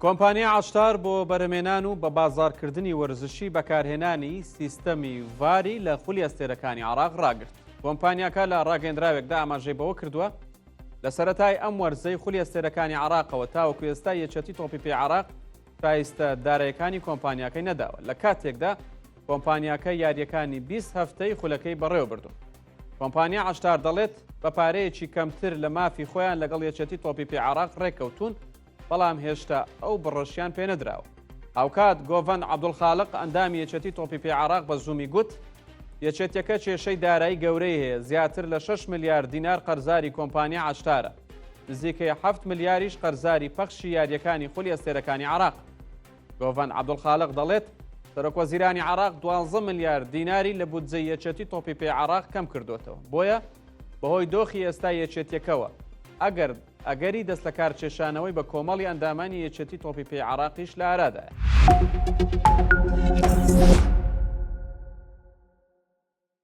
کۆمپانیا عاشتار بۆ بەرهەمهێنان و بە بازاڕکردنی وەرزشی بەکارهێنانی سیستەمی ڤاری لە خولی ئەستێرەکانی عێراق ڕاگرت. کۆمپانیاکە لە ڕاگەیەندراوێکدا ئاماژەی بەوە کردووە لە سەرەتای ئەم وەرزەی خولی ئەستێرەکانی عێراقەوە تاوەکو ئێستا یەکێتی تۆپی پێ عێراق شایستە دارایەکانی کۆمپانیاکەی نەداوە. لە کاتێکدا کۆمپانیاکە یاریەکانی 20 هەفتەی خولەکەی بەڕێوە بردو. کۆمپانیا عاشتار دەڵێت بە پارەیەکی کەمتر لە مافی خۆیان لەگەڵ یەکێتی تۆپی پێ عێراق ڕێککەوتون، بەڵام هێشتا ئەو بڕەشیان پێ نەدراوە. هاوکات گۆڤەن عەبدوڵخالق ئەندامی یەکێتی تۆپی پێ عێراق بە زوومی گوت یەکێتیەکە کێشەی دارایی گەورەی هەیە، زیاتر لە 6 ملیار دینار قەرزاری کۆمپانیا عاشتارە، نزیکەی 7 ملیاریش قەرزاری پەخشی یاریەکانی خولی ئەستێرەکانی عێراق. گۆڤەن عەبدوڵخالق دەڵێت سەرۆکوەزیرانی عێراق 12 ملیار دیناری لە بودجەی یەکێتی تۆپی پێ عێراق کەم کردوتەوە، بۆیە بەهۆی دۆخی ئێستا یەکێتیەکەوە ئەگەری دەست لە کار کێشانەوەی بە کۆمەڵی ئەندامانی یەکێتی تۆپی پێ عێراقیش لە ئارادایە.